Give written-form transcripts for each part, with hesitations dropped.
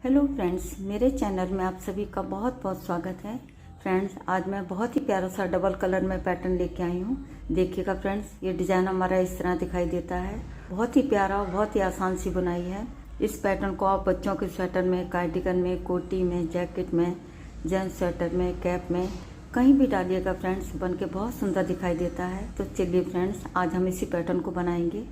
Hello friends, मेरे channel में आप सभी का बहुत बहुत स्वागत है। फ्रेंड्स, आज मैं बहुत ही प्यारा सा डबल कलर में पैटर्न लेके आई हूँ। देखिएगा फ्रेंड्स, ये डिज़ाइन हमारा इस तरह दिखाई देता है। बहुत ही प्यारा और बहुत ही आसान सी बुनाई है। इस पैटर्न को आप बच्चों के स्वेटर में, कार्डिगन में, कोटी में, जैकेट में, जेंट्स स्वेटर में, कैप में कहीं भी डालिएगा फ्रेंड्स, बन के बहुत सुंदर दिखाई देता है। तो चलिए फ्रेंड्स, आज हम इसी पैटर्न को बनाएंगे।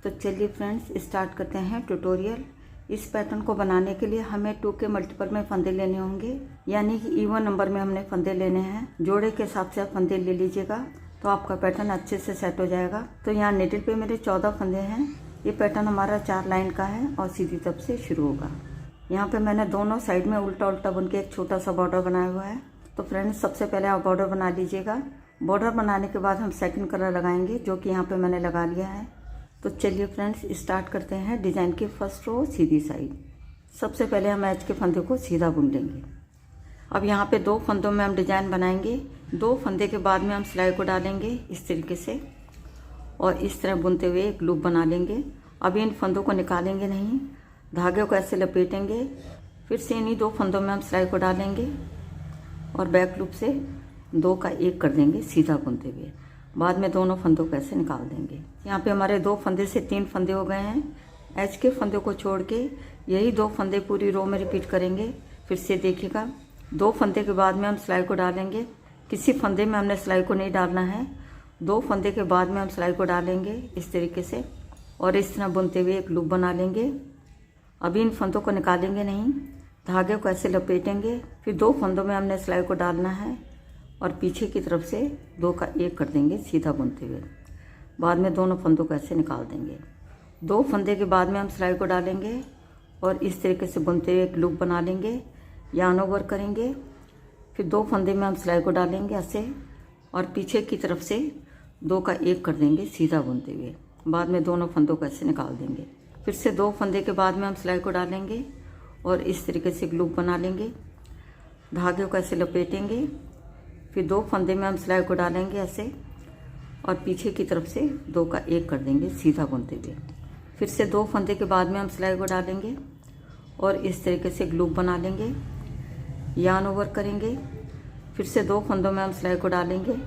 तो चलिए फ्रेंड्स, स्टार्ट करते हैं ट्यूटोरियल। इस पैटर्न को बनाने के लिए हमें 2 के मल्टीपल में फंदे लेने होंगे, यानी कि इवन नंबर में हमने फंदे लेने हैं। जोड़े के हिसाब से आप फंदे ले लीजिएगा तो आपका पैटर्न अच्छे से सेट हो जाएगा। तो यहाँ निडल पे मेरे 14 फंदे हैं। ये पैटर्न हमारा 4 लाइन का है और सीधी तरफ से शुरू होगा। यहाँ पे मैंने दोनों साइड में उल्टा उल्टा बुन के एक छोटा सा बॉर्डर बनाया हुआ है। तो फ्रेंड्स, सबसे पहले आप बॉर्डर बना लीजिएगा। बॉर्डर बनाने के बाद हम सेकंड कलर लगाएंगे, जो कि यहाँ पे मैंने लगा लिया है। तो चलिए फ्रेंड्स, स्टार्ट करते हैं डिज़ाइन की फर्स्ट रो सीधी साइड। सबसे पहले हम एज के फंदे को सीधा बुन लेंगे। अब यहाँ पे 2 फंदों में हम डिज़ाइन बनाएंगे। 2 फंदे के बाद में हम सिलाई को डालेंगे इस तरीके से, और इस तरह बुनते हुए एक लूप बना लेंगे। अब इन फंदों को निकालेंगे नहीं, धागे को ऐसे लपेटेंगे। फिर से इन्हीं 2 फंदों में हम सिलाई को डालेंगे और बैक लूप से 2 का 1 कर देंगे सीधा बुनते हुए। बाद में दोनों फंदों को ऐसे निकाल देंगे। यहाँ पे हमारे 2 फंदे से 3 फंदे हो गए हैं। एच के फंदे को छोड़ के यही 2 फंदे पूरी रो में रिपीट करेंगे। फिर से देखिएगा, 2 फंदे के बाद में हम सिलाई को डालेंगे। किसी फंदे में हमने सिलाई को नहीं डालना है। 2 फंदे के बाद में हम सिलाई को डालेंगे इस तरीके से, और इस तरह बुनते हुए एक लूप बना लेंगे। अभी इन फंदों को निकालेंगे नहीं, धागे को ऐसे लपेटेंगे। फिर 2 फंदों में हमने सिलाई को डालना है और पीछे की तरफ से 2 का 1 कर देंगे सीधा बुनते हुए। बाद में दोनों फंदों को ऐसे निकाल देंगे। 2 फंदे के बाद में हम सिलाई को डालेंगे और इस तरीके से बुनते हुए एक लूप बना लेंगे, यार्न ओवर करेंगे। फिर 2 फंदे में हम सिलाई को डालेंगे ऐसे, और पीछे की तरफ से 2 का 1 कर देंगे सीधा बुनते हुए। बाद में दोनों फंदों को ऐसे निकाल देंगे। फिर से 2 फंदे के बाद में हम सिलाई को डालेंगे और इस तरीके से एक लूप बना लेंगे, धागे को ऐसे लपेटेंगे। फिर 2 फंदे में हम सिलाई को डालेंगे ऐसे, और पीछे की तरफ से 2 का 1 कर देंगे सीधा बुनते हुए। फिर से 2 फंदे के बाद में हम सिलाई को डालेंगे और इस तरीके से एक लूप बना लेंगे, यार्न ओवर करेंगे। फिर से 2 फंदों में हम सिलाई को डालेंगे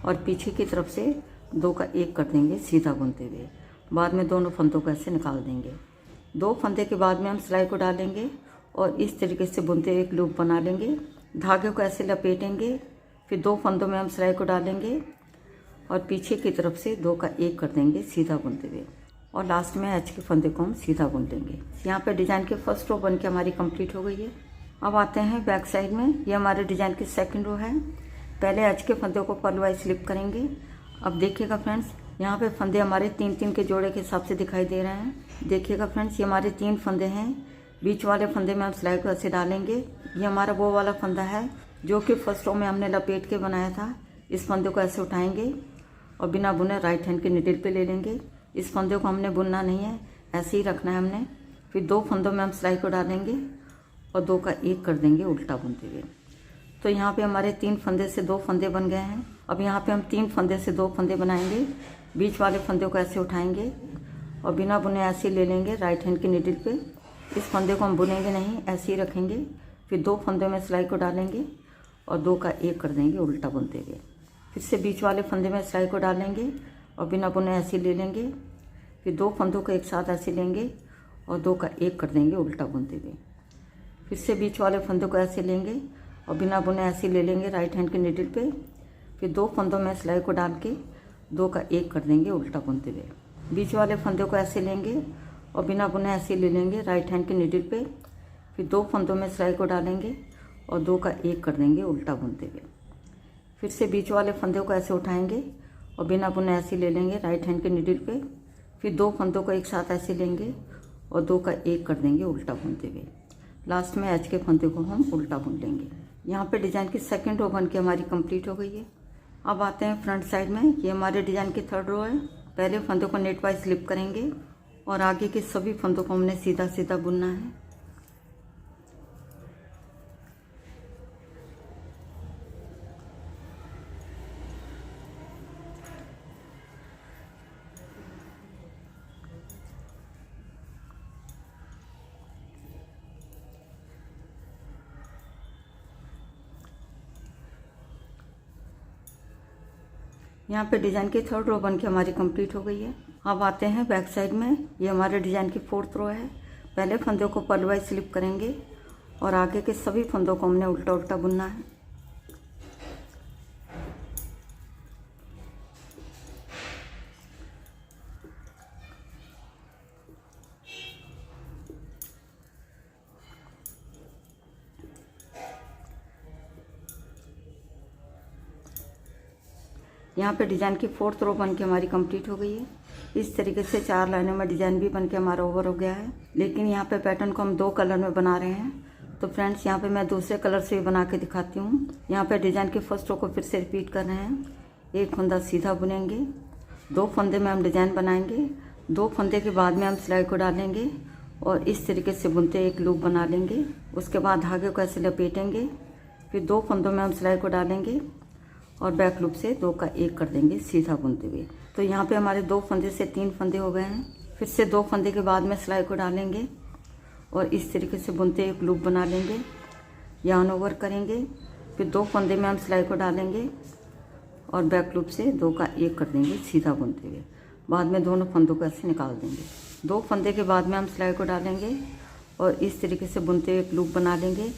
और पीछे की तरफ से 2 का 1 कर देंगे सीधा बुनते हुए। बाद में दोनों फंदों को ऐसे निकाल देंगे। 2 फंदे के बाद में हम सिलाई को डालेंगे और इस तरीके से बुनते हुए एक लूप बना लेंगे, धागे को ऐसे लपेटेंगे। फिर 2 फंदों में हम सिलाई को डालेंगे और पीछे की तरफ से 2 का 1 कर देंगे सीधा बुनते हुए, और लास्ट में एच के फंदे को हम सीधा बुन लेंगे। यहाँ पे डिज़ाइन की फर्स्ट रो बन के हमारी कंप्लीट हो गई है। अब आते हैं बैक साइड में। ये हमारे डिज़ाइन की सेकंड रो है। पहले एच के फंदे को पर्ल वाइज स्लिप करेंगे। अब देखिएगा फ्रेंड्स, यहाँ पे फंदे हमारे 3-3 के जोड़े के हिसाब से दिखाई दे रहे हैं। देखिएगा फ्रेंड्स, ये हमारे 3 फंदे हैं। बीच वाले फंदे में हम सिलाई को ऐसे डालेंगे। ये हमारा वो वाला फंदा है जो कि फर्स्ट रो में हमने लपेट के बनाया था। इस फंदे को ऐसे उठाएंगे और बिना बुने राइट हैंड के निडल पे ले लेंगे। इस फंदे को हमने बुनना नहीं है, ऐसे ही रखना है हमने। फिर 2 फंदों में हम सिलाई को डालेंगे और 2 का 1 कर देंगे उल्टा बुनते हुए। तो यहाँ पे हमारे 3 फंदे से 2 फंदे बन गए हैं। अब यहाँ पे हम 3 फंदे से 2 फंदे बनाएंगे। बीच वाले फंदे को ऐसे उठाएंगे और बिना बुने ऐसे ही ले लेंगे राइट हैंड के निडल पे। इस फंदे को हम बुनेंगे नहीं, ऐसे ही रखेंगे। फिर 2 फंदों में सिलाई को डालेंगे और 2 का 1 कर देंगे उल्टा बुनते हुए। फिर से बीच वाले फंदे में सिलाई को डालेंगे और बिना बुने ऐसे ले लेंगे। फिर 2 फंदों को एक साथ ऐसे लेंगे और 2 का 1 कर देंगे उल्टा बुनते हुए। फिर से बीच वाले फंदों को ऐसे लेंगे और बिना बुने ऐसे ले लेंगे राइट हैंड के निडल पे। फिर 2 फंदों में सिलाई को डाल के 2 का 1 कर देंगे उल्टा बुनते हुए। बीच वाले फंदों को ऐसे लेंगे और बिना बुने ऐसे ले लेंगे राइट हैंड के निडल पे। फिर 2 फंदों में सिलाई को डालेंगे और 2 का 1 कर देंगे उल्टा बुनते हुए। फिर से बीच वाले फंदे को ऐसे उठाएंगे और बिना बुने ऐसे ले लेंगे राइट हैंड के निडल पे। फिर 2 फंदों को एक साथ ऐसे लेंगे और 2 का 1 कर देंगे उल्टा बुनते हुए। लास्ट में एच के फंदे को हम उल्टा बुन लेंगे। यहाँ पे डिज़ाइन की सेकंड रो बन के हमारी कंप्लीट हो गई है। अब आते हैं फ्रंट साइड में। ये हमारे डिज़ाइन की थर्ड रो है। पहले फंदों को नेट वाइज स्लिप करेंगे और आगे के सभी फंदों को हमने सीधा सीधा बुनना है। यहाँ पे डिजाइन की 3rd रो बन के हमारी कंप्लीट हो गई है। अब आते हैं बैक साइड में। ये हमारे डिजाइन की 4th रो है। पहले फंदे को पर्ल वाइज स्लिप करेंगे और आगे के सभी फंदों को हमने उल्टा उल्टा बुनना है। यहाँ पे डिजाइन की 4th रो बन के हमारी कंप्लीट हो गई है। इस तरीके से 4 लाइनों में डिजाइन भी बन के हमारा ओवर हो गया है। लेकिन यहाँ पे पैटर्न को हम 2 कलर में बना रहे हैं। तो फ्रेंड्स यहाँ पे मैं दूसरे कलर से भी बना के दिखाती हूँ। यहाँ पे डिजाइन की 1st रो को फिर से रिपीट कर रहे हैं। एक फंदा सीधा बुनेंगे, 2 फंदे में हम डिजाइन बनाएंगे, 2 फंदे के बाद में हम सिलाई को डालेंगे और इस तरीके से बुनते एक लूप बना लेंगे। उसके बाद धागे को ऐसे लपेटेंगे, फिर 2 फंदों में हम सिलाई को डालेंगे और बैक लूप से 2 का 1 कर देंगे सीधा बुनते हुए। तो यहाँ पे हमारे 2 फंदे से 3 फंदे हो गए हैं। फिर से 2 फंदे के बाद में सिलाई को डालेंगे और इस तरीके से बुनते एक लूप बना लेंगे, यार्न ओवर करेंगे, फिर 2 फंदे में हम सिलाई को डालेंगे और बैक लूप से 2 का 1 कर देंगे सीधा बुनते हुए। बाद में दोनों फंदों को ऐसे निकाल देंगे। 2 फंदे के बाद में हम सिलाई को डालेंगे और इस तरीके से बुनते हुए एक लूप बना लेंगे,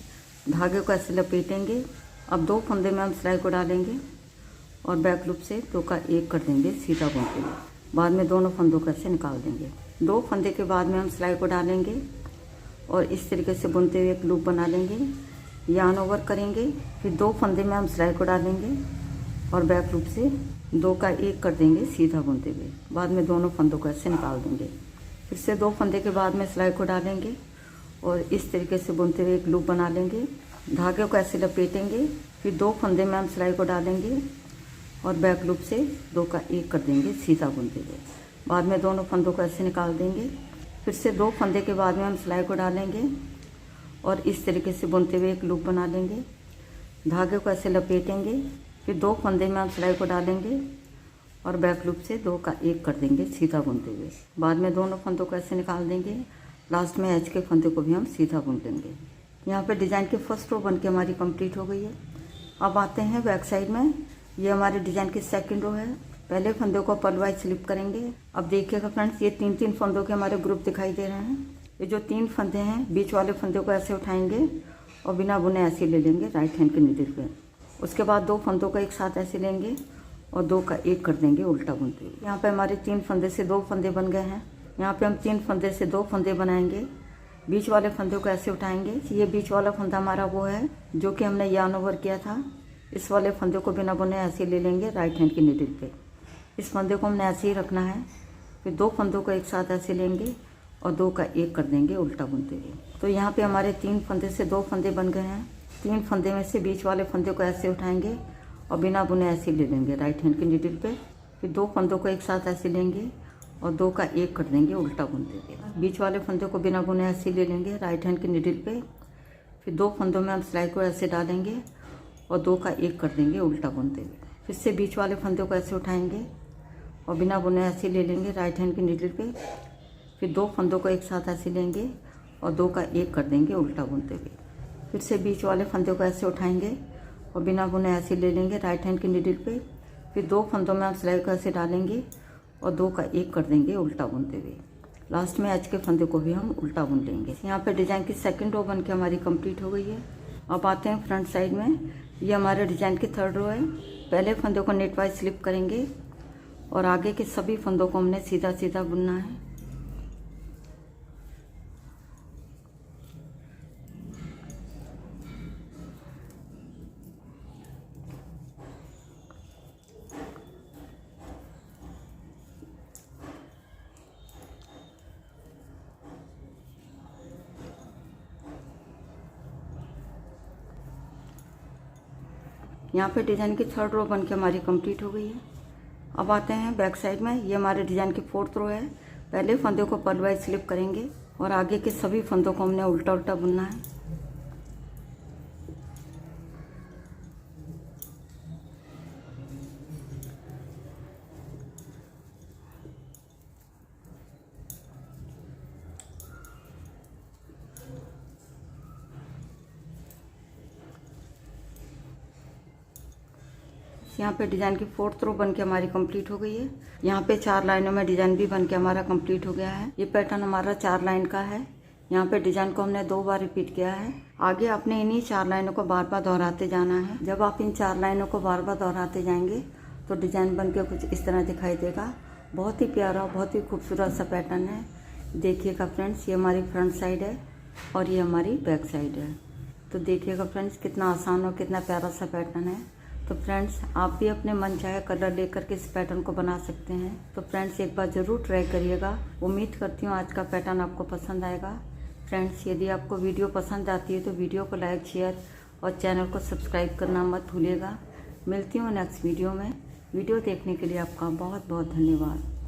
धागे को ऐसे लपेटेंगे। अब 2 फंदे में हम सिलाई को डालेंगे और बैक लूप से 2 का 1 कर देंगे सीधा बुनते हुए। बाद में दोनों फंदों को ऐसे निकाल देंगे। 2 फंदे के बाद में हम सिलाई को डालेंगे और इस तरीके से बुनते हुए एक लूप बना लेंगे, यार्न ओवर करेंगे, फिर 2 फंदे में हम सिलाई को डालेंगे और बैक लूप से 2 का 1 कर देंगे सीधा बुनते हुए। बाद में दोनों फंदों को ऐसे निकाल देंगे। फिर से 2 फंदे के बाद में सिलाई को डालेंगे और इस तरीके से बुनते हुए एक लूप बना लेंगे, धागे को ऐसे लपेटेंगे, फिर 2 फंदे में हम सिलाई को डालेंगे और बैक लूप से 2 का 1 कर देंगे सीधा बुनते हुए। बाद में दोनों फंदों को ऐसे निकाल देंगे। फिर से 2 फंदे के बाद में हम सिलाई को डालेंगे और इस तरीके से बुनते हुए एक लूप बना लेंगे, धागे को ऐसे लपेटेंगे, फिर 2 फंदे में हम सिलाई को डालेंगे और बैक लूप से 2 का 1 कर देंगे सीधा बुनते हुए। बाद में दोनों फंदों को ऐसे निकाल देंगे। लास्ट में एज के फंदे को भी हम सीधा बुन लेंगे। यहाँ पे डिज़ाइन की 1st रो बन के हमारी कंप्लीट हो गई है। अब आते हैं बैक साइड में। ये हमारे डिज़ाइन की 2nd रो है। पहले फंदे को पर्ल वाइज स्लिप करेंगे। अब देखिएगा फ्रेंड्स, ये 3-3 फंदों के हमारे ग्रुप दिखाई दे रहे हैं। ये जो 3 फंदे हैं, बीच वाले फंदे को ऐसे उठाएंगे और बिना बुने ऐसे ले लेंगे राइट हैंड के नीडल पे। उसके बाद 2 फंदों को एक साथ ऐसे लेंगे और 2 का 1 कर देंगे उल्टा बुनते हुए। यहाँ पे हमारे 3 फंदे से 2 फंदे बन गए हैं। यहाँ पे हम 3 फंदे से 2 फंदे बनाएंगे। बीच वाले फंदे को ऐसे उठाएंगे। ये बीच वाला फंदा हमारा वो है जो कि हमने यार्न ओवर किया था। इस वाले फंदे को बिना बुने ऐसे ले लेंगे राइट हैंड की नीडल पे। इस फंदे को हमने ऐसे ही रखना है। फिर 2 फंदों को एक साथ ऐसे लेंगे और 2 का 1 कर देंगे उल्टा बुनते हुए। तो यहाँ पे हमारे 3 फंदे से 2 फंदे बन गए हैं। 3 फंदे में से बीच वाले फंदे को ऐसे उठाएंगे और बिना बुने ऐसे ले लेंगे राइट हैंड की नीडल पे। फिर 2 फंदों को एक साथ ऐसे लेंगे और 2 का 1 कर देंगे उल्टा बुनते हुए। बीच वाले फंदे को बिना बुने ऐसे ले लेंगे राइट हैंड की नीडल पे। फिर 2 फंदों में हम सिलाई को ऐसे डालेंगे और 2 का 1 कर देंगे उल्टा बुनते हुए। फिर से बीच वाले फंदे को ऐसे उठाएंगे और बिना बुने ऐसे ले लेंगे राइट हैंड की नीडल पे। फिर 2 फंदों को एक साथ ऐसे लेंगे और 2 का 1 कर देंगे उल्टा बुनते हुए। फिर से बीच वाले फंदे को ऐसे उठाएंगे और बिना बुने ऐसे ले लेंगे राइट हैंड की नीडल पे। फिर 2 फंदों में हम सिलाई को ऐसे डालेंगे और 2 का 1 कर देंगे उल्टा बुनते हुए। लास्ट में एज के फंदे को भी हम उल्टा बुन लेंगे। यहाँ पे डिज़ाइन की 2nd रो बन के हमारी कंप्लीट हो गई है। अब आते हैं फ्रंट साइड में। ये हमारे डिज़ाइन की 3rd रो है। पहले फंदे को नेट वाइज स्लिप करेंगे और आगे के सभी फंदों को हमने सीधा सीधा बुनना है। यहाँ पे डिज़ाइन की 3rd रो बन के हमारी कंप्लीट हो गई है। अब आते हैं बैक साइड में। ये हमारे डिज़ाइन की 4th रो है। पहले फंदे को पर्ल वाइज स्लिप करेंगे और आगे के सभी फंदों को हमने उल्टा उल्टा बुनना है। यहाँ पे डिजाइन की 4th रो बन के हमारी कंप्लीट हो गई है। यहाँ पे 4 लाइनों में डिजाइन भी बन के हमारा कंप्लीट हो गया है। ये पैटर्न हमारा 4 लाइन का है। यहाँ पे डिजाइन को हमने 2 बार रिपीट किया है। आगे आपने इन्हीं 4 लाइनों को बार बार दोहराते जाना है। जब आप इन 4 लाइनों को बार बार दोहराते जाएंगे तो डिजाइन बन के कुछ इस तरह दिखाई देगा। बहुत ही प्यारा, बहुत ही खूबसूरत सा पैटर्न है। देखिएगा फ्रेंड्स, ये हमारी फ्रंट साइड है और ये हमारी बैक साइड है। तो देखिएगा फ्रेंड्स, कितना आसान और कितना प्यारा सा पैटर्न है। तो फ्रेंड्स, आप भी अपने मन चाहे कलर लेकर के इस पैटर्न को बना सकते हैं। तो फ्रेंड्स, एक बार ज़रूर ट्राई करिएगा। उम्मीद करती हूँ आज का पैटर्न आपको पसंद आएगा। फ्रेंड्स, यदि आपको वीडियो पसंद आती है तो वीडियो को लाइक, शेयर और चैनल को सब्सक्राइब करना मत भूलिएगा। मिलती हूँ नेक्स्ट वीडियो में। वीडियो देखने के लिए आपका बहुत बहुत धन्यवाद।